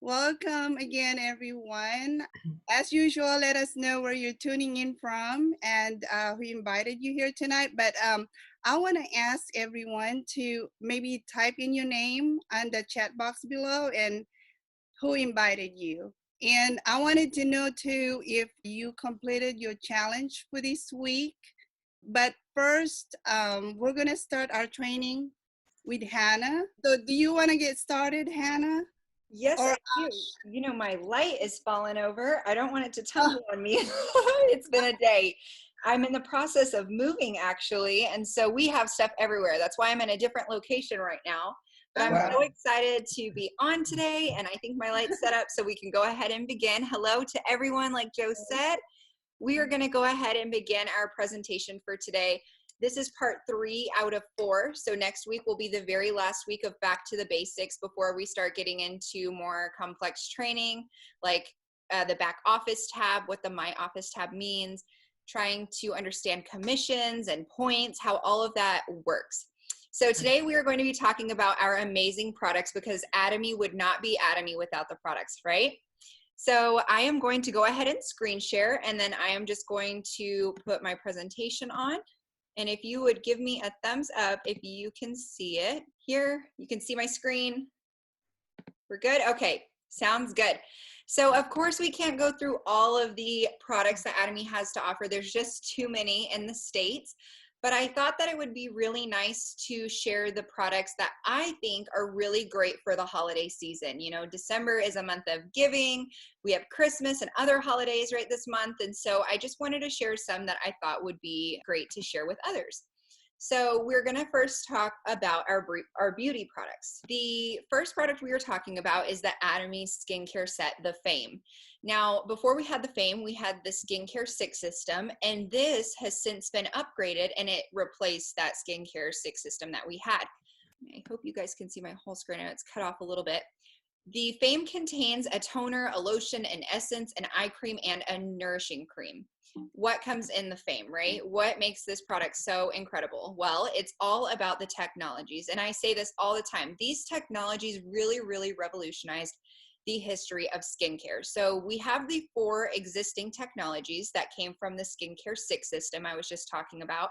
Welcome again, everyone. As usual, let us know where you're tuning in from and who invited you here tonight. But I want to ask everyone to maybe type in your name on the chat box below and who invited you. And I wanted to know too if you completed your challenge for this week. But first, we're going to start our training with Hannah. So, do you want to get started, Hannah? Yes, Or I do. My light is falling over. I don't want it to tumble on me. It's been a day. I'm in the process of moving actually, and so we have stuff everywhere. That's why I'm in a different location right now. But I'm so excited to be on today, and I think my light's set up so we can go ahead and begin. Hello to everyone, like Joe said. We are going to go ahead and begin our presentation for today. This is part 3 out of 4. So next week will be the very last week of back to the basics before we start getting into more complex training, like the back office tab, what the My Office tab means, trying to understand commissions and points, how all of that works. So today we are going to be talking about our amazing products because Atomy would not be Atomy without the products, right? So I am going to go ahead and screen share, and then I am just going to put my presentation on. And if you would give me a thumbs up if you can see it. Here, you can see my screen. We're good? Okay, sounds good. So of course we can't go through all of the products that Atomy has to offer. There's just too many in the States. But I thought that it would be really nice to share the products that I think are really great for the holiday season. You know, December is a month of giving. We have Christmas and other holidays right this month. And so I just wanted to share some that I thought would be great to share with others. So we're going to first talk about our beauty products. The first product we are talking about is the Atomy skincare set, the Fame. Now, before we had the Fame, we had the Skincare 6 system, and this has since been upgraded, and it replaced that Skincare 6 system that we had. I hope you guys can see my whole screen. I know it's cut off a little bit. The Fame contains a toner, a lotion, an essence, an eye cream, and a nourishing cream. What comes in the Fame, right? What makes this product so incredible? Well, it's all about the technologies. And I say this all the time. These technologies really revolutionized the history of skincare. So we have the 4 existing technologies that came from the Skincare 6 system I was just talking about.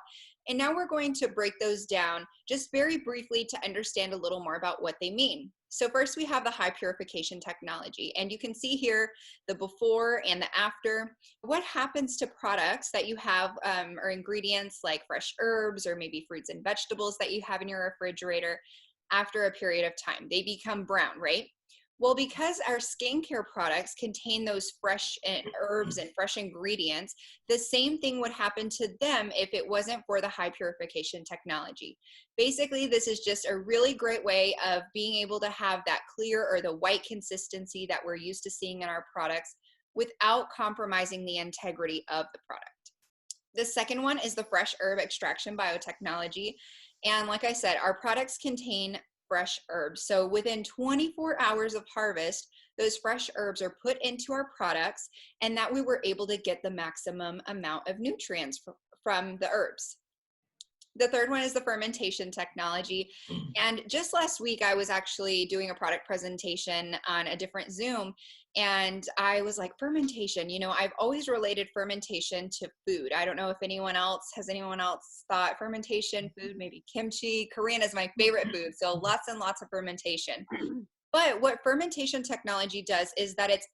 And now we're going to break those down just very briefly to understand a little more about what they mean. So first we have the high purification technology, and you can see here the before and the after. What happens to products that you have or ingredients like fresh herbs or maybe fruits and vegetables that you have in your refrigerator after a period of time? They become brown, right? Well, because our skincare products contain those fresh herbs and fresh ingredients, the same thing would happen to them if it wasn't for the high purification technology. Basically, this is just a really great way of being able to have that clear or the white consistency that we're used to seeing in our products without compromising the integrity of the product. The second one is the fresh herb extraction biotechnology. And like I said, our products contain fresh herbs. So within 24 hours of harvest, those fresh herbs are put into our products, and that we were able to get the maximum amount of nutrients from the herbs. The third one is the fermentation technology. And just last week, I was actually doing a product presentation on a different Zoom, and I was like, fermentation, you know, I've always related fermentation to food. I don't know if anyone else thought fermentation, food, maybe kimchi. Korean is my favorite food, so lots and lots of fermentation. But what fermentation technology does is that it's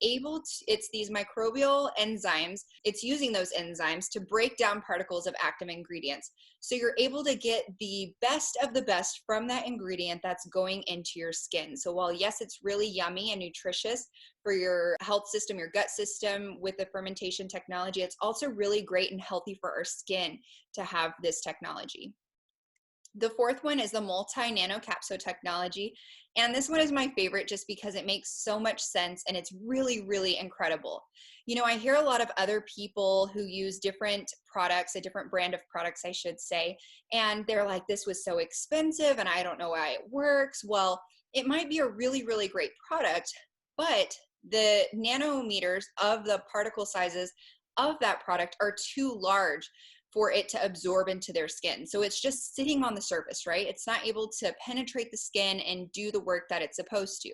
these microbial enzymes, it's using those enzymes to break down particles of active ingredients. So you're able to get the best of the best from that ingredient that's going into your skin. So while yes, it's really yummy and nutritious for your health system, your gut system with the fermentation technology, it's also really great and healthy for our skin to have this technology. The fourth one is the multi-nanocapsule technology. And this one is my favorite just because it makes so much sense and it's really incredible. You know, I hear a lot of other people who use different products, a different brand of products, I should say, and they're like, this was so expensive and I don't know why it works. Well, it might be a really great product, but the nanometers of the particle sizes of that product are too large for it to absorb into their skin. So it's just sitting on the surface, right? It's not able to penetrate the skin and do the work that it's supposed to.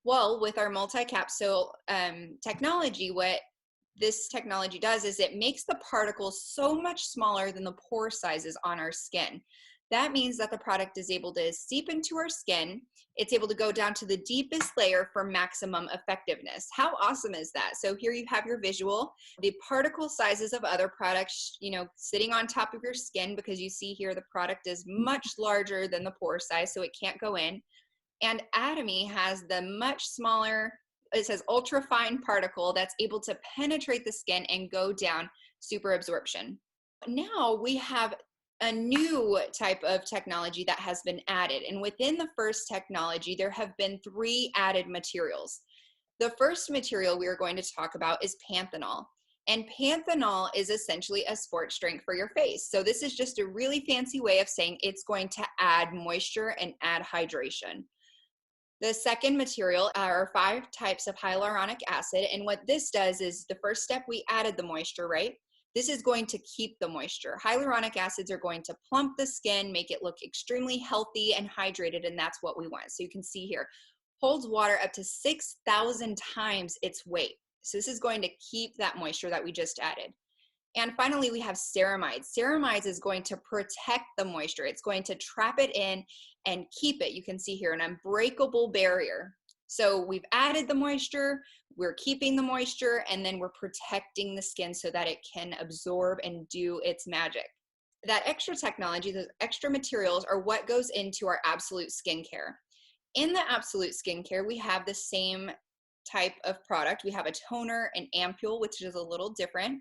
Well, with our multi-capsule technology, what this technology does is it makes the particles so much smaller than the pore sizes on our skin. That means that the product is able to seep into our skin. It's able to go down to the deepest layer for maximum effectiveness. How awesome is that? So here you have your visual, the particle sizes of other products, sitting on top of your skin, because you see here the product is much larger than the pore size, so it can't go in. And Atomy has the much smaller, it says ultra fine particle that's able to penetrate the skin and go down, super absorption. Now we have a new type of technology that has been added. And within the first technology, there have been 3 added materials. The first material we are going to talk about is panthenol. And panthenol is essentially a sports drink for your face. So this is just a really fancy way of saying it's going to add moisture and add hydration. The second material are 5 types of hyaluronic acid. And what this does is, the first step, we added the moisture, right? This is going to keep the moisture. Hyaluronic acids are going to plump the skin, make it look extremely healthy and hydrated, and that's what we want. So you can see here, holds water up to 6,000 times its weight. So this is going to keep that moisture that we just added. And finally, we have ceramides. Ceramides is going to protect the moisture. It's going to trap it in and keep it. You can see here an unbreakable barrier. So we've added the moisture, we're keeping the moisture, and then we're protecting the skin so that it can absorb and do its magic. That extra technology, those extra materials, are what goes into our Absolute skincare. In the Absolute skincare, we have the same type of product. We have a toner, an ampule, which is a little different,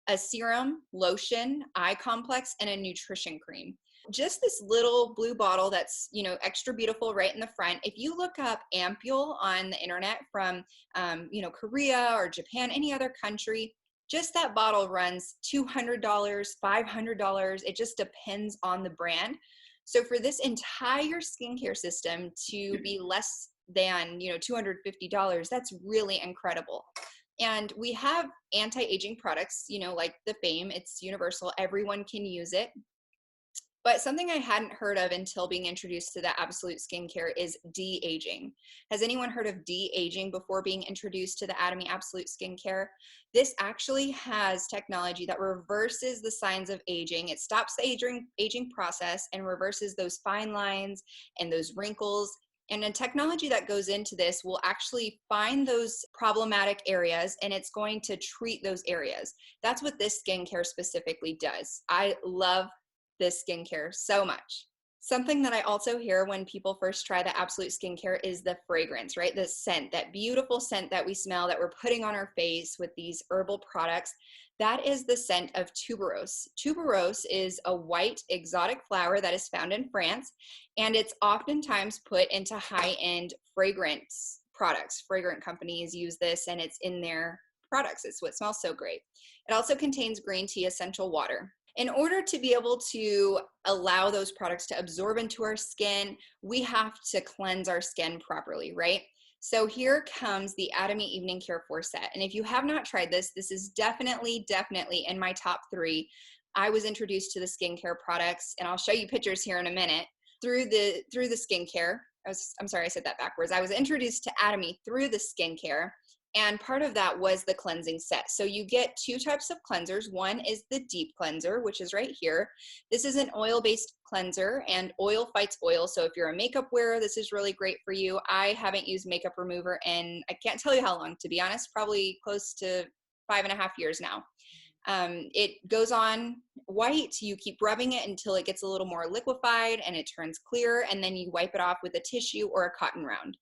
a serum, lotion, eye complex, and a nutrition cream. Just this little blue bottle that's, extra beautiful right in the front. If you look up ampule on the internet from, Korea or Japan, any other country, just that bottle runs $200, $500. It just depends on the brand. So for this entire skincare system to be less than, $250, that's really incredible. And we have anti-aging products, like the Fame. It's universal. Everyone can use it. But something I hadn't heard of until being introduced to the Absolute skincare is de-aging. Has anyone heard of de-aging before being introduced to the Atomy Absolute skincare? This actually has technology that reverses the signs of aging. It stops the aging process and reverses those fine lines and those wrinkles. And a technology that goes into this will actually find those problematic areas, and it's going to treat those areas. That's what this skincare specifically does. I love this skincare so much. Something that I also hear when people first try the Absolute skincare is the fragrance, right? The scent, that beautiful scent that we smell that we're putting on our face with these herbal products. That is the scent of tuberose. Tuberose is a white exotic flower that is found in France, and it's oftentimes put into high-end fragrance products. Fragrant companies use this, and it's in their products. It's what smells so great. It also contains green tea essential water. In order to be able to allow those products to absorb into our skin, we have to cleanse our skin properly, right? So here comes the Atomy Evening Care 4 set. And if you have not tried this, this is definitely in my top 3. I was introduced to the skincare products, and I'll show you pictures here in a minute, through the skincare. I'm sorry, I said that backwards. I was introduced to Atomy through the skincare. And part of that was the cleansing set. So you get 2 types of cleansers. One is the deep cleanser, which is right here. This is an oil-based cleanser, and oil fights oil. So if you're a makeup wearer, this is really great for you. I haven't used makeup remover in, I can't tell you how long, to be honest, probably close to 5.5 years now. It goes on white. You keep rubbing it until it gets a little more liquefied and it turns clear, and then you wipe it off with a tissue or a cotton round.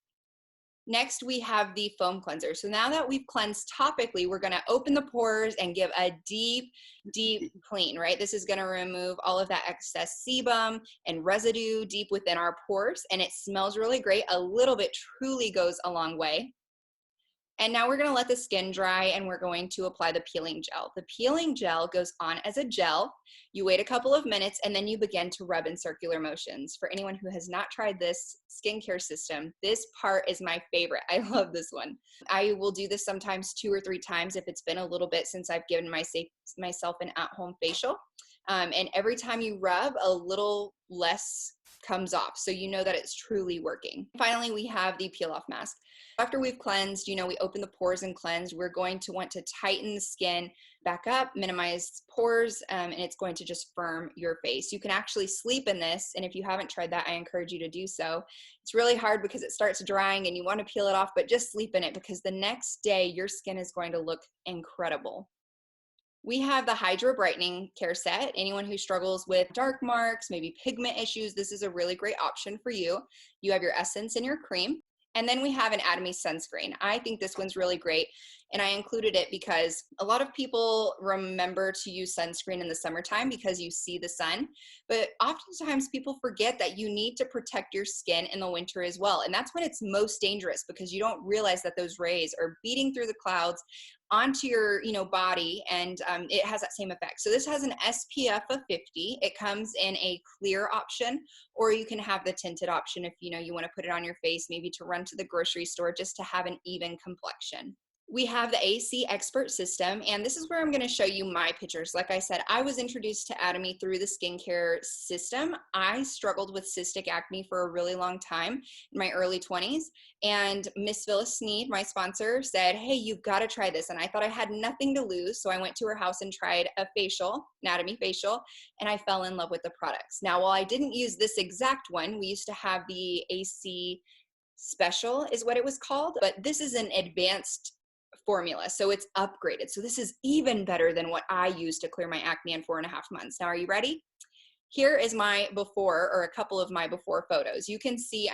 Next, we have the foam cleanser. So now that we've cleansed topically, we're going to open the pores and give a deep clean, right? This is going to remove all of that excess sebum and residue deep within our pores, and it smells really great. A little bit truly goes a long way. And now we're going to let the skin dry, and we're going to apply the peeling gel. The peeling gel goes on as a gel. You wait a couple of minutes, and then you begin to rub in circular motions. For anyone who has not tried this skincare system, this part is my favorite. I love this one. I will do this sometimes 2 or 3 times if it's been a little bit since I've given myself an at-home facial. And every time you rub, a little less comes off. So you know that it's truly working. Finally, we have the peel off mask. After we've cleansed, we open the pores and cleansed, we're going to want to tighten the skin back up, minimize pores, and it's going to just firm your face. You can actually sleep in this, and if you haven't tried that, I encourage you to do so. It's really hard because it starts drying and you want to peel it off, but just sleep in it because the next day your skin is going to look incredible. We have the Hydro Brightening Care Set. Anyone who struggles with dark marks, maybe pigment issues, this is a really great option for you. You have your essence and your cream. And then we have an Atomy sunscreen. I think this one's really great. And I included it because a lot of people remember to use sunscreen in the summertime because you see the sun. But oftentimes people forget that you need to protect your skin in the winter as well. And that's when it's most dangerous because you don't realize that those rays are beating through the clouds onto your body, and it has that same effect. So this has an SPF of 50. It comes in a clear option, or you can have the tinted option if you want to put it on your face, maybe to run to the grocery store just to have an even complexion. We have the AC Expert system, and this is where I'm going to show you my pictures. Like I said, I was introduced to Atomy through the skincare system. I struggled with cystic acne for a really long time in my early 20s, and Miss Phyllis Sneed, my sponsor, said, hey, you've got to try this. And I thought I had nothing to lose, so I went to her house and tried a facial, Atomy facial, and I fell in love with the products. Now, while I didn't use this exact one, we used to have the AC Special is what it was called, but this is an advanced formula, so it's upgraded. So this is even better than what I used to clear my acne in 4.5 months. Now, are you ready? Here is my before, or a couple of my before photos. You can see,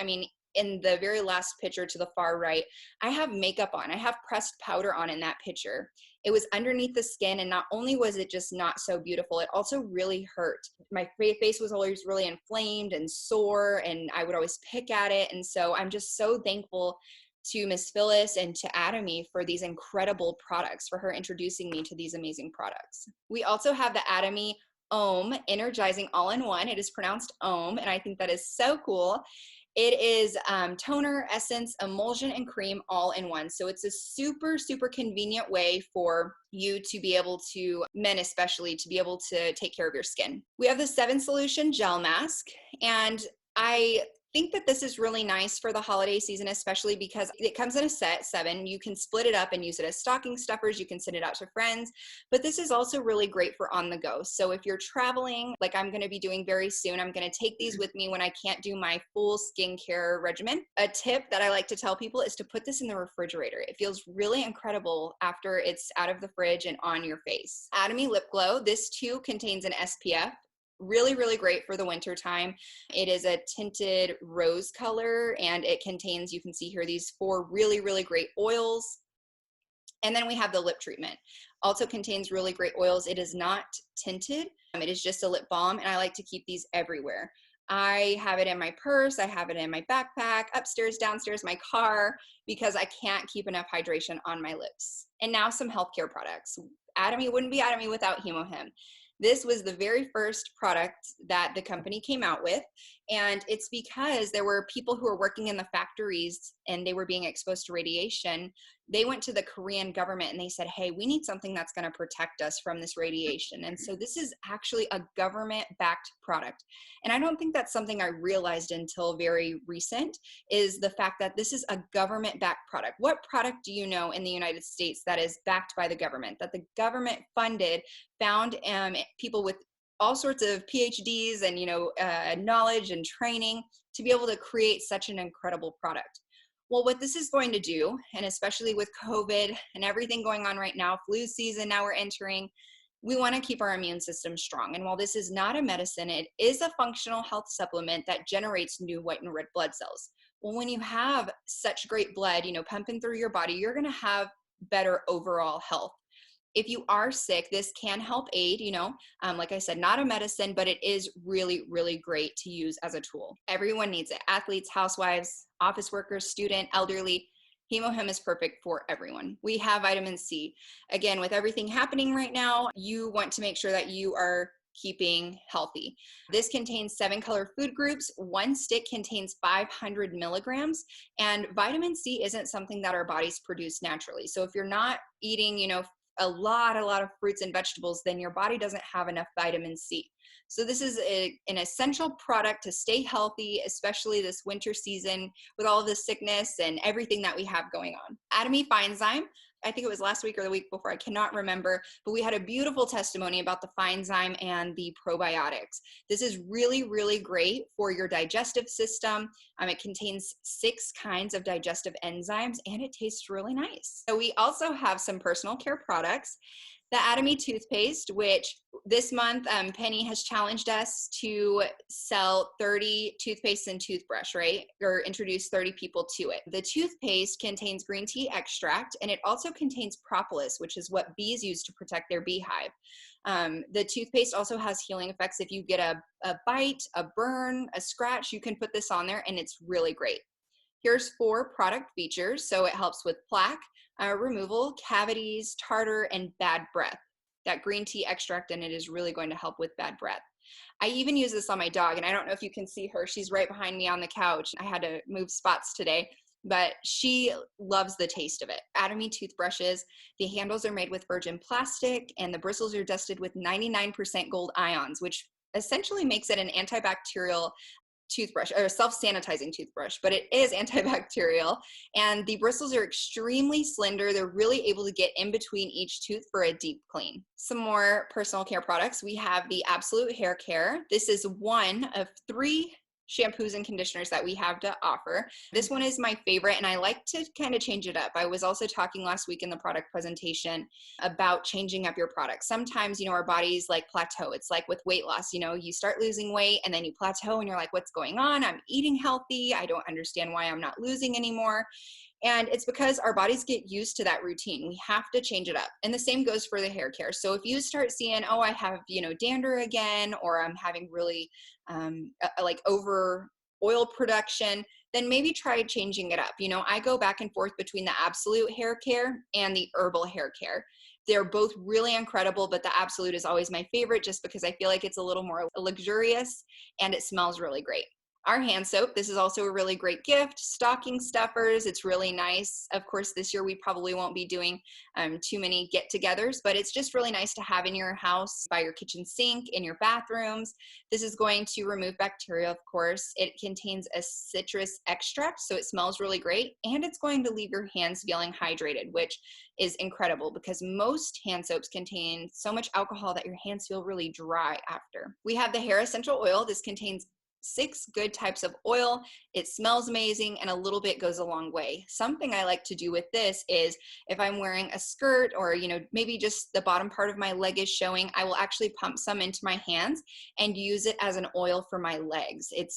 in the very last picture to the far right, I have makeup on. I have pressed powder on in that picture. It was underneath the skin, and not only was it just not so beautiful, it also really hurt. My face was always really inflamed and sore, and I would always pick at it. And so I'm just so thankful to Miss Phyllis and to Atomy for these incredible products, for her introducing me to these amazing products. We also have the Atomy Ohm Energizing All-in-One. It is pronounced Ohm, and I think that is so cool. It is toner, essence, emulsion, and cream all in one. So it's a super, super convenient way for you to be able to, men especially, to be able to take care of your skin. We have the 7-solution gel mask, and I think that this is really nice for the holiday season, especially because it comes in a set 7. You can split it up and use it as stocking stuffers. You can send it out to friends, but this is also really great for on the go. So if you're traveling, like I'm going to be doing very soon, I'm going to take these with me when I can't do my full skincare regimen. A tip that I like to tell people is to put this in the refrigerator. It feels really incredible after it's out of the fridge and on your face. Atomy Lip Glow. This too contains an SPF. Really, really great for the winter time. It is a tinted rose color, and it contains, you can see here, these 4 really, really great oils. And then we have the lip treatment. Also contains really great oils. It is not tinted. It is just a lip balm, and I like to keep these everywhere. I have it in my purse. I have it in my backpack, upstairs, downstairs, my car, because I can't keep enough hydration on my lips. And now some healthcare products. Atomy wouldn't be Atomy without HemoHim. This was the very first product that the company came out with, and it's because there were people who were working in the factories and they were being exposed to radiation. They went to the Korean government and they said, hey, we need something that's going to protect us from this radiation. And so this is actually a government-backed product. And I don't think that's something I realized until very recent, is the fact that this is a government-backed product. What product do you know in the United States that is backed by the government, that the government funded, found people with all sorts of PhDs and knowledge and training to be able to create such an incredible product? Well, what this is going to do, and especially with COVID and everything going on right now, flu season now we're entering, we want to keep our immune system strong. And while this is not a medicine, it is a functional health supplement that generates new white and red blood cells. Well, when you have such great blood, pumping through your body, you're going to have better overall health. If you are sick, this can help aid, like I said, not a medicine, but it is really, really great to use as a tool. Everyone needs it. Athletes, housewives, office workers, student, elderly. HemoHim is perfect for everyone. We have vitamin C. Again, with everything happening right now, you want to make sure that you are keeping healthy. This contains 7 color food groups. 1 stick contains 500 milligrams, and vitamin C isn't something that our bodies produce naturally. So if you're not eating, a lot of fruits and vegetables, then your body doesn't have enough vitamin C. So this is an essential product to stay healthy, especially this winter season with all of the sickness and everything that we have going on. Atomy Finezyme, I think it was last week or the week before, I cannot remember, but we had a beautiful testimony about the Finezyme and the probiotics. This is really, really great for your digestive system. It contains 6 kinds of digestive enzymes, and it tastes really nice. So we also have some personal care products. The Atomy toothpaste, which this month Penny has challenged us to sell 30 toothpaste and toothbrush, right? Or introduce 30 people to it. The toothpaste contains green tea extract, and it also contains propolis, which is what bees use to protect their beehive. The toothpaste also has healing effects. If you get a bite, a burn, a scratch, you can put this on there, and it's really great. Here's 4 product features. So it helps with plaque removal, cavities, tartar, and bad breath. That green tea extract in it is really going to help with bad breath. I even use this on my dog, and I don't know if you can see her. She's right behind me on the couch. I had to move spots today, but she loves the taste of it. Atomy toothbrushes, the handles are made with virgin plastic, and the bristles are dusted with 99% gold ions, which essentially makes it an antibacterial toothbrush, or self-sanitizing toothbrush, but it is antibacterial, and the bristles are extremely slender. They're really able to get in between each tooth for a deep clean. Some more personal care products. We have the Absolute Hair Care. This is one of 3 shampoos and conditioners that we have to offer. This one is my favorite, and I like to kind of change it up. I was also talking last week in the product presentation about changing up your product. Sometimes, our bodies like plateau. It's like with weight loss, you start losing weight and then you plateau and you're like, what's going on? I'm eating healthy. I don't understand why I'm not losing anymore. And it's because our bodies get used to that routine. We have to change it up. And the same goes for the hair care. So if you start seeing, oh, I have, dander again, or I'm having really like over oil production, then maybe try changing it up. I go back and forth between the Absolute Hair Care and the Herbal Hair Care. They're both really incredible, but the Absolute is always my favorite just because I feel like it's a little more luxurious and it smells really great. Our hand soap, this is also a really great gift. Stocking stuffers, it's really nice. Of course, this year we probably won't be doing too many get-togethers, but it's just really nice to have in your house, by your kitchen sink, in your bathrooms. This is going to remove bacteria, of course. It contains a citrus extract, so it smells really great, and it's going to leave your hands feeling hydrated, which is incredible because most hand soaps contain so much alcohol that your hands feel really dry after. We have the hair essential oil. This contains 6 good types of oil. It smells amazing, and a little bit goes a long way. Something I like to do with this is if I'm wearing a skirt or, maybe just the bottom part of my leg is showing, I will actually pump some into my hands and use it as an oil for my legs. It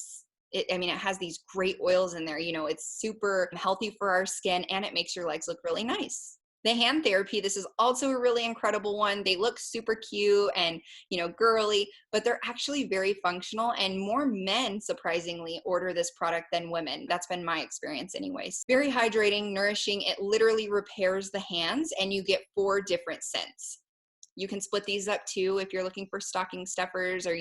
has these great oils in there. It's super healthy for our skin, and it makes your legs look really nice. The hand therapy, this is also a really incredible one. They look super cute and, girly, but they're actually very functional, and more men, surprisingly, order this product than women. That's been my experience anyways. Very hydrating, nourishing. It literally repairs the hands, and you get 4 different scents. You can split these up too if you're looking for stocking stuffers or,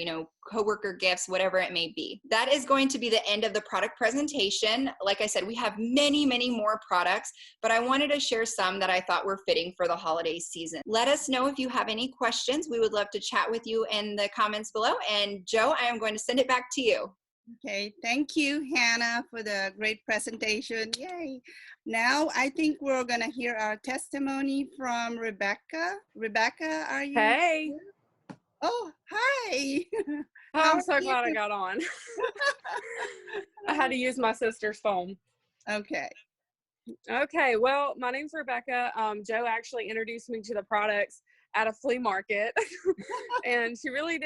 coworker gifts, whatever it may be. That is going to be the end of the product presentation. Like I said, we have many, many more products, but I wanted to share some that I thought were fitting for the holiday season. Let us know if you have any questions. We would love to chat with you in the comments below. And Joe, I am going to send it back to you. Okay, thank you, Hannah, for the great presentation. Yay. Now, I think we're going to hear our testimony from Rebecca. Rebecca, are you? Hey. Here? Oh, hi. I'm so glad I got on. I had to use my sister's phone. Okay. Okay, well, my name's Rebecca. Joe actually introduced me to the products at a flea market. And she really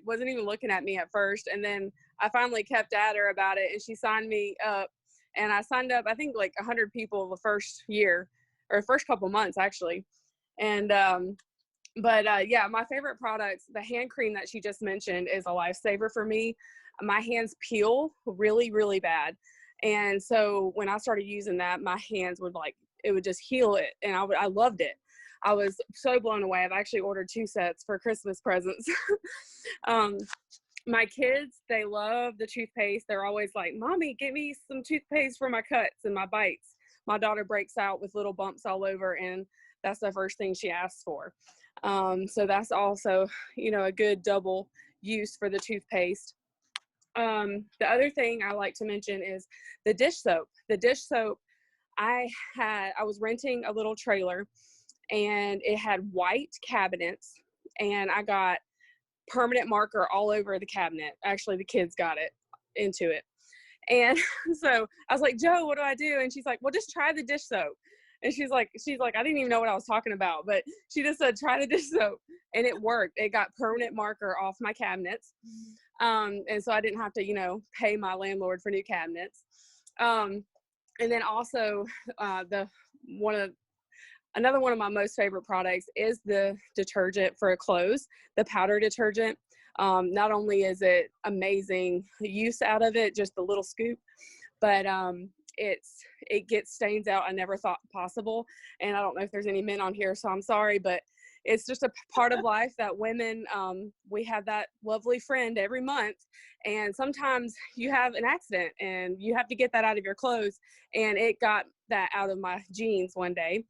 wasn't even looking at me at first. And then I finally kept at her about it, and she signed me up. And I signed up, I think, 100 people the first year, or first couple months, actually. And, yeah, my favorite products, the hand cream that she just mentioned is a lifesaver for me. My hands peel really, really bad. And so when I started using that, my hands would it would just heal it. And I loved it. I was so blown away. I've actually ordered 2 sets for Christmas presents. My kids, they love the toothpaste. They're always like, Mommy, get me some toothpaste for my cuts and my bites. My daughter breaks out with little bumps all over, and that's the first thing she asks for. So that's also, a good double use for the toothpaste. The other thing I like to mention is the dish soap. The dish soap, I was renting a little trailer, and it had white cabinets, and I got permanent marker all over the cabinet. Actually, the kids got it into it. And so I was like, Joe, what do I do? And she's like, well, just try the dish soap. And she's like, I didn't even know what I was talking about, but she just said, try the dish soap. And it worked. It got permanent marker off my cabinets. And so I didn't have to, pay my landlord for new cabinets. And then also another one of my most favorite products is the detergent for clothes, the powder detergent. Not only is it amazing use out of it, just the little scoop, but it gets stains out I never thought possible. And I don't know if there's any men on here, so I'm sorry, but it's just a part of life that women, we have that lovely friend every month. And sometimes you have an accident and you have to get that out of your clothes. And it got that out of my jeans one day.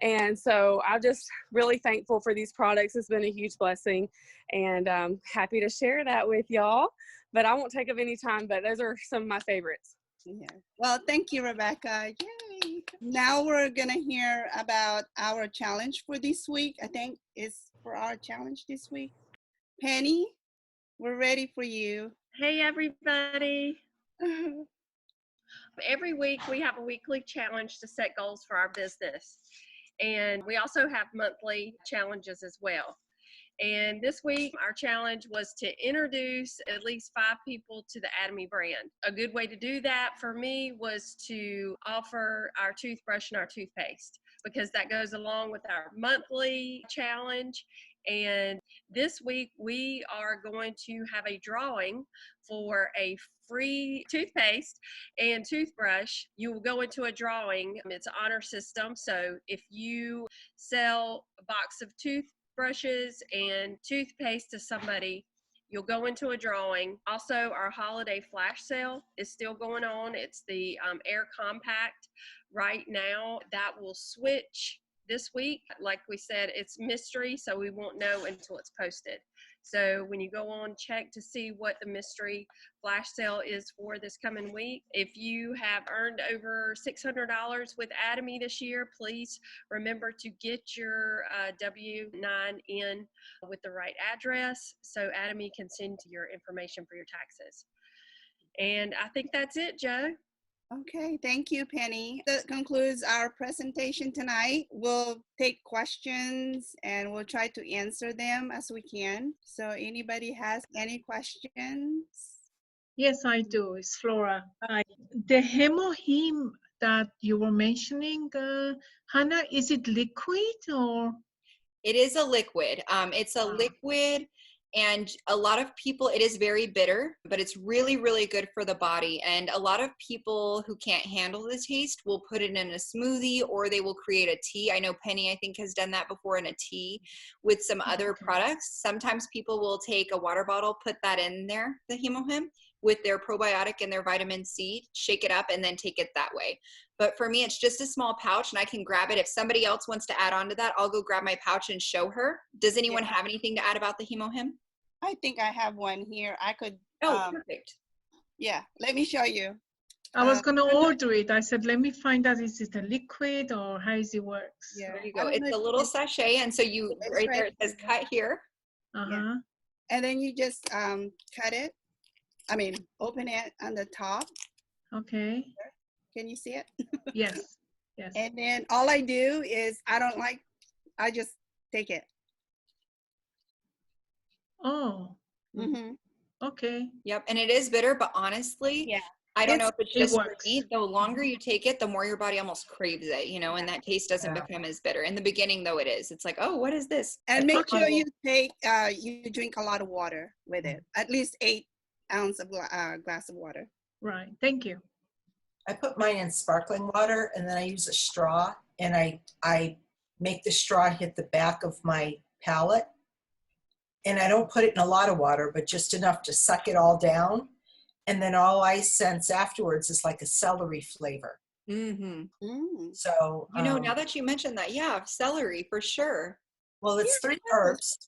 And so I'm just really thankful for these products. It's been a huge blessing, and I'm happy to share that with y'all. But I won't take up any time, but those are some of my favorites. Yeah. Well, thank you, Rebecca. Yay. Now we're going to hear about our challenge for this week. I think it's for our challenge this week. Penny, we're ready for you. Hey, everybody. Every week we have a weekly challenge to set goals for our business. And we also have monthly challenges as well. And this week, our challenge was to introduce at least 5 people to the Atomy brand. A good way to do that for me was to offer our toothbrush and our toothpaste, because that goes along with our monthly challenge. And this week, we are going to have a drawing for a free toothpaste and toothbrush. You will go into a drawing. It's an honor system. So if you sell a box of toothbrushes and toothpaste to somebody, you'll go into a drawing. Also, our holiday flash sale is still going on. It's the Air Compact right now. That will switch this week. Like we said, it's mystery, so we won't know until it's posted. So when you go on, check to see what the mystery flash sale is for this coming week. If you have earned over $600 with Atomy this year, please remember to get your W-9 in with the right address so Atomy can send your information for your taxes. And I think that's it, Joe. Okay, thank you, Penny. That concludes our presentation tonight. We'll take questions and we'll try to answer them as we can. So anybody has any questions? Yes, I do. It's Flora. The hemoheme that you were mentioning, Hannah, is it liquid or? It is a liquid. It's a liquid, and a lot of people, it is very bitter, but it's really, really good for the body. And a lot of people who can't handle the taste will put it in a smoothie, or they will create a tea. I know Penny, I think, has done that before in a tea with some other products. Sometimes people will take a water bottle, put that in there, the hemoheme, with their probiotic and their vitamin C, shake it up, and then take it that way. But for me, it's just a small pouch, and I can grab it. If somebody else wants to add on to that, I'll go grab my pouch and show her. Does anyone have anything to add about the hemoheme? I think I have one here. I could. Oh, perfect. Yeah, let me show you. I was going to order it. I said, let me find out, is it a liquid or how does it work? Yeah. There you go. It's a little sachet, and so you, right there, it says cut here. Uh-huh. And then you just cut it. I mean, open it on the top. Okay. Can you see it? Yes. Yes. And then all I do is I just take it. Oh. Mm-hmm. Okay. Yep, and it is bitter, but honestly, I don't know if it's just for me. The longer you take it, the more your body almost craves it, and that taste doesn't become as bitter. In the beginning, though, it is. It's like, oh, what is this? And make sure you you drink a lot of water with it, at least 8 ounces of glass of water. Right. Thank you. I put mine in sparkling water, and then I use a straw, and I make the straw hit the back of my palate. And I don't put it in a lot of water, but just enough to suck it all down. And then all I sense afterwards is like a celery flavor. Mm-hmm. Mm. So, Now that you mentioned that, yeah, celery for sure. well, it's Here, 3 apples. herbs.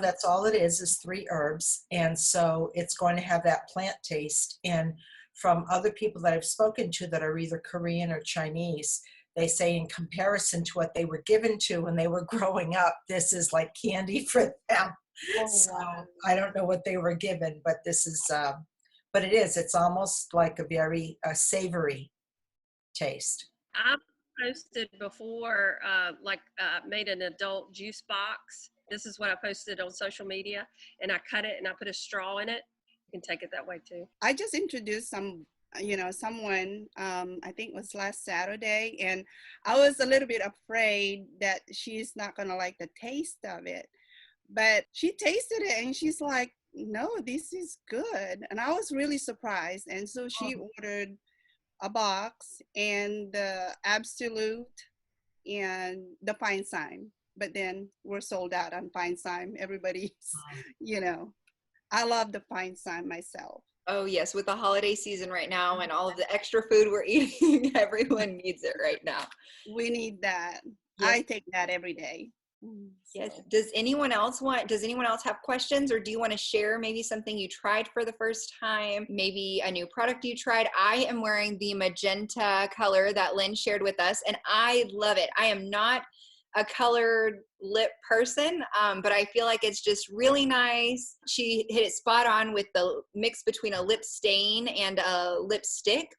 That's all it is 3 herbs. And so it's going to have that plant taste. And from other people that I've spoken to that are either Korean or Chinese, they say in comparison to what they were given to when they were growing up, this is like candy for them. Oh, So wow. I don't know what they were given, but this is, but it is, it's almost like a very savory taste. I've posted before, made an adult juice box. This is what I posted on social media, and I cut it and I put a straw in it. You can take it that way too. I just introduced someone, I think it was last Saturday, and I was a little bit afraid that she's not going to like the taste of it. But she tasted it and she's like, no, this is good. And I was really surprised. And so she ordered a box and the Absolute and the Fine Sign. But then we're sold out on Fine Sign. Everybody's, I love the Fine Sign myself. Oh yes, with the holiday season right now and all of the extra food we're eating, everyone needs it right now. We need that. Yes. I take that every day. Yes. So. Does anyone else have questions, or do you want to share maybe something you tried for the first time, maybe a new product you tried? I am wearing the magenta color that Lynn shared with us, and I love it. I am not a colored lip person, but I feel like it's just really nice. She hit it spot on with the mix between a lip stain and a lipstick.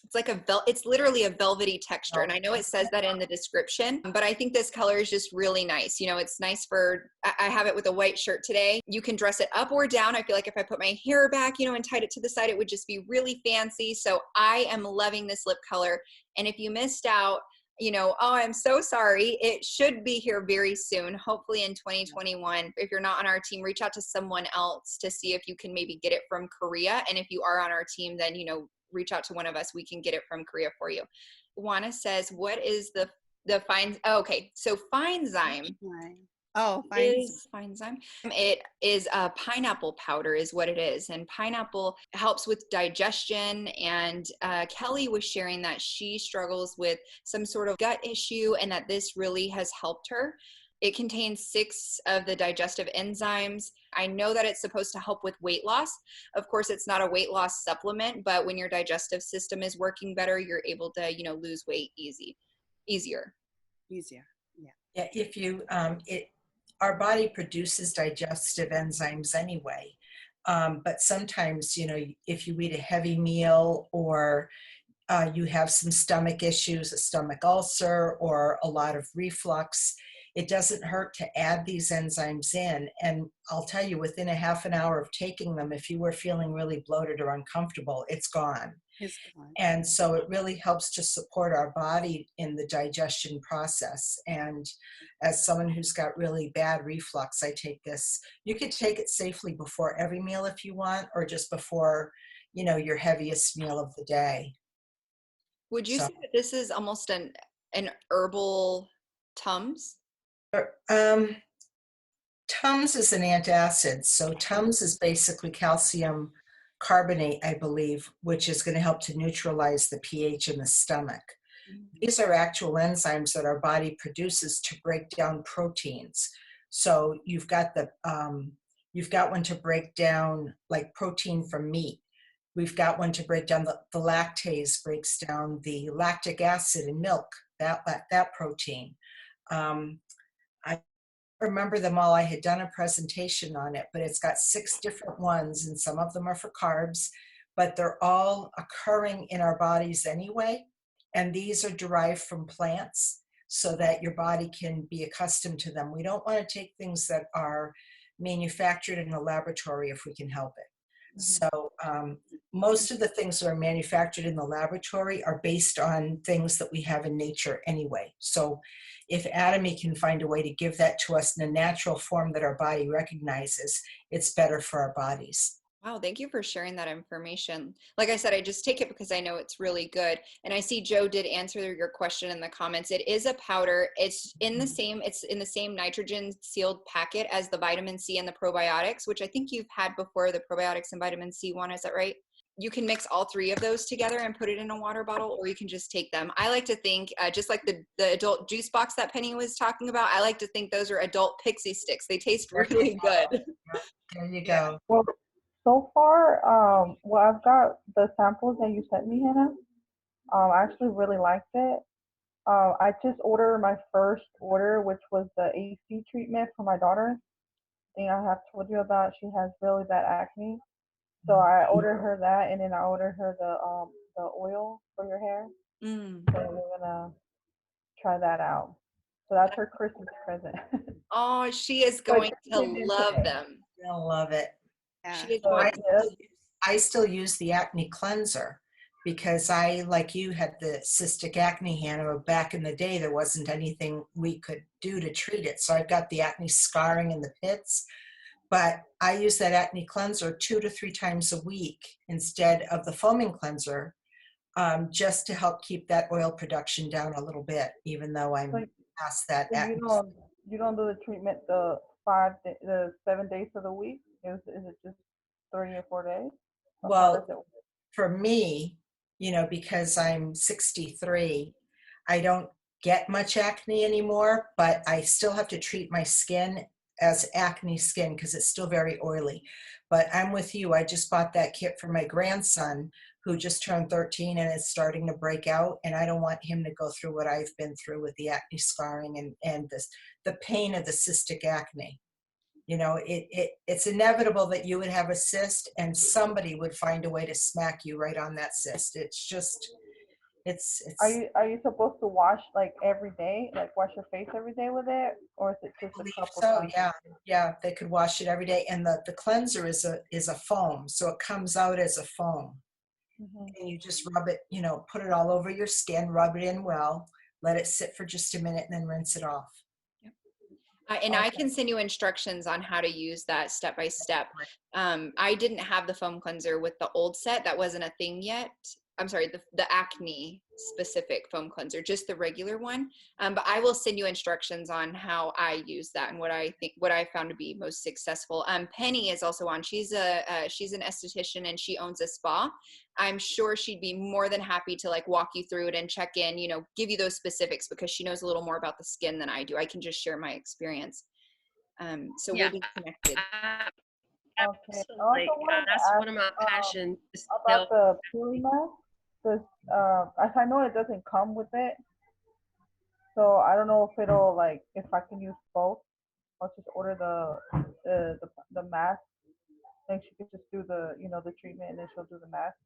It's like it's literally a velvety texture. And I know it says that in the description, but I think this color is just really nice. It's nice I have it with a white shirt today. You can dress it up or down. I feel like if I put my hair back, and tied it to the side, it would just be really fancy. So I am loving this lip color. And if you missed out, I'm so sorry. It should be here very soon, hopefully in 2021. If you're not on our team, reach out to someone else to see if you can maybe get it from Korea. And if you are on our team, then, reach out to one of us. We can get it from Korea for you. Juana says, what is the fine? Oh, okay. So FineZyme. Oh, FineZyme. It is a pineapple powder is what it is. And pineapple helps with digestion. And Kelly was sharing that she struggles with some sort of gut issue and that this really has helped her. It contains 6 of the digestive enzymes. I know that it's supposed to help with weight loss. Of course, it's not a weight loss supplement, but when your digestive system is working better, you're able to, lose weight easier. Yeah. Yeah, if you, our body produces digestive enzymes anyway. But sometimes, if you eat a heavy meal or you have some stomach issues, a stomach ulcer, or a lot of reflux, it doesn't hurt to add these enzymes in. And I'll tell you, within a half an hour of taking them, if you were feeling really bloated or uncomfortable, it's gone. And so it really helps to support our body in the digestion process. And as someone who's got really bad reflux, I take this. You could take it safely before every meal if you want, or just before, your heaviest meal of the day. Would you say that this is almost an herbal Tums? Tums is an antacid. So Tums is basically calcium carbonate, I believe, which is going to help to neutralize the pH in the stomach. These are actual enzymes that our body produces to break down proteins. So you've got one to break down like protein from meat. We've got one to break down the lactase, breaks down the lactic acid in milk, that protein. I remember them all. I had done a presentation on it, but it's got 6 different ones, and some of them are for carbs, but they're all occurring in our bodies anyway. And these are derived from plants so that your body can be accustomed to them. We don't want to take things that are manufactured in a laboratory if we can help it. So most of the things that are manufactured in the laboratory are based on things that we have in nature anyway. So if Atomy can find a way to give that to us in a natural form that our body recognizes, it's better for our bodies. Wow, thank you for sharing that information. Like I said, I just take it because I know it's really good. And I see Joe did answer your question in the comments. It is a powder. It's in the same nitrogen sealed packet as the vitamin C and the probiotics, which I think you've had before, the probiotics and vitamin C one. Is that right? you can mix all three of those together and put it in a water bottle, or you can just take them. I like to think, just like the adult juice box that Penny was talking about, I like to think those are adult pixie sticks. They taste really good. There you Yeah. go. Well, so far, well, I've got the samples that you sent me, Hannah. I actually really liked it. I just ordered my first order, which was the AC treatment for my daughter. Thing I have told you about. She has really bad acne, so I ordered her that, and then I ordered her the oil for your hair. Mm. So we're gonna try that out. So that's her Christmas present. Oh, she is So going she to came in love today. them. You'll love it. Yeah. She is So going. yeah, I still use the acne cleanser because I, like you, had the cystic acne, Hannah. Back in the day, there wasn't anything we could do to treat it. So I've got the acne scarring in the pits, but I use that acne cleanser 2 to 3 times a week instead of the foaming cleanser, just to help keep that oil production down a little bit, even though I'm so, past that so acne. you don't do the treatment the 7 days of the week? Is it just 3 or 4 days? Or how does Well, it work? for me, because I'm 63, I don't get much acne anymore, but I still have to treat my skin as acne skin because it's still very oily. But I'm with you. I just bought that kit for my grandson who just turned 13 and is starting to break out. And I don't want him to go through what I've been through with the acne scarring and the pain of the cystic acne. It's inevitable that you would have a cyst and somebody would find a way to smack you right on that cyst. It's just, it's, Are you supposed to wash like every day, like wash your face every day with it, or is it I just a believe couple so. times? Yeah, they could wash it every day. And the cleanser is a foam. So it comes out as a foam Hmm. and you just rub it, put it all over your skin, rub it in well, let it sit for just a minute and then rinse it off. And I Okay. can send you instructions on how to use that step by step. I didn't have the foam cleanser with the old set. That wasn't a thing yet. I'm sorry, the acne specific foam cleanser, just the regular one. But I will send you instructions on how I use that and what I found to be most successful. Penny is also on. She's an esthetician and she owns a spa. I'm sure she'd be more than happy to like walk you through it and check in, give you those specifics because she knows a little more about the skin than I do. I can just share my experience. So Yeah, we'll be connected. Okay. I also absolutely. wanted to That's ask one of my passions. Is to about help. the peeling mask. Because as I know it doesn't come with it, so I don't know if I can use both. I'll just order the mask. Then she could just do the treatment and then she'll do the mask.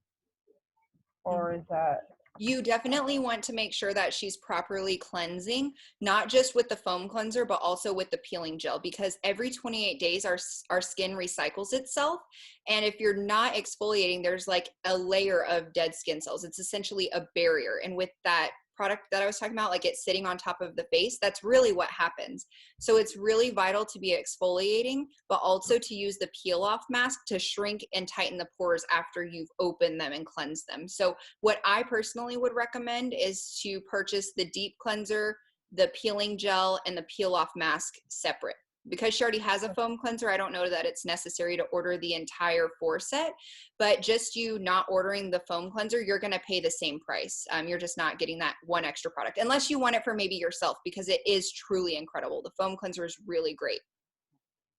Or is that You definitely want to make sure that she's properly cleansing, not just with the foam cleanser, but also with the peeling gel, because every 28 days our skin recycles itself. And if you're not exfoliating, there's like a layer of dead skin cells. It's essentially a barrier. And with that product that I was talking about, like it's sitting on top of the face, that's really what happens. So it's really vital to be exfoliating, but also to use the peel off mask to shrink and tighten the pores after you've opened them and cleansed them. So what I personally would recommend is to purchase the deep cleanser, the peeling gel, and the peel off mask separate. Because she already has a foam cleanser, I don't know that it's necessary to order the entire 4 set, but just you not ordering the foam cleanser, you're going to pay the same price. You're just not getting that one extra product unless you want it for maybe yourself, because it is truly incredible. The foam cleanser is really great.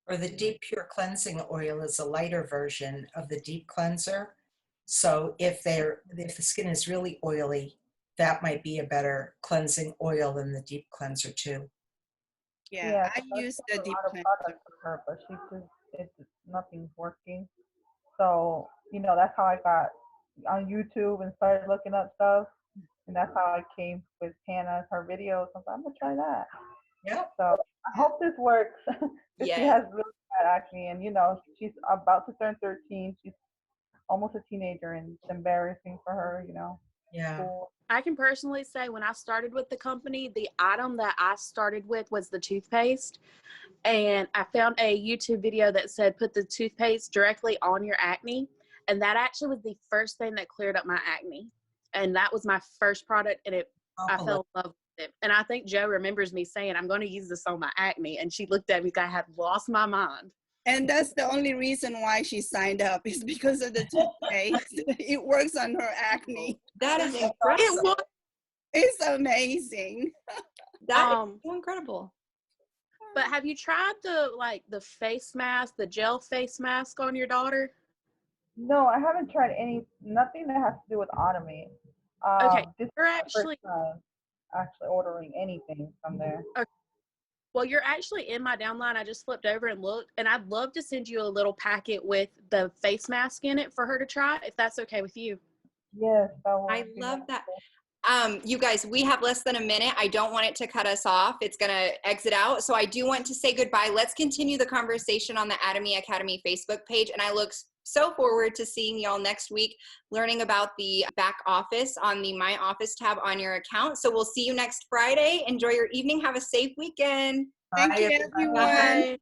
Or the deep pure cleansing oil is a lighter version of the deep cleanser. So if the skin is really oily, that might be a better cleansing oil than the deep cleanser too. Yeah, 'cause I I've use tried the a deep lot of cleanser. products for her, but nothing's working. So, that's how I got on YouTube and started looking up stuff. And that's how I came with Hannah's, her videos. I was like, I'm gonna try that. Yeah. So I hope this works. Because she Yes. has really bad acne and she's about to turn 13. She's almost a teenager and it's embarrassing for her. Yeah. School. I can personally say when I started with the company, the item that I started with was the toothpaste. And I found a YouTube video that said put the toothpaste directly on your acne. And that actually was the first thing that cleared up my acne. And that was my first product, and I fell in love with it. And I think Joe remembers me saying, I'm going to use this on my acne. And she looked at me like I had lost my mind. And that's the only reason why she signed up is because of the toothpaste. It works on her acne. That is It incredible. was. It's amazing. That is so incredible. But have you tried the face mask, the gel face mask on your daughter? No, I haven't tried nothing that has to do with Atomy. Okay, This is you're my actually first time actually ordering anything from there. well, you're actually in my downline. I just flipped over and looked, and I'd love to send you a little packet with the face mask in it for her to try, if that's okay with you. Yes, that would I be love that. wonderful. You guys, we have less than a minute. I don't want it to cut us off. It's going to exit out. So I do want to say goodbye. Let's continue the conversation on the Atomy Academy Facebook page. And I look so forward to seeing y'all next week, learning about the back office on the My Office tab on your account. So we'll see you next Friday. Enjoy your evening. Have a safe weekend. Thank Bye, you, everybody. everyone. Bye.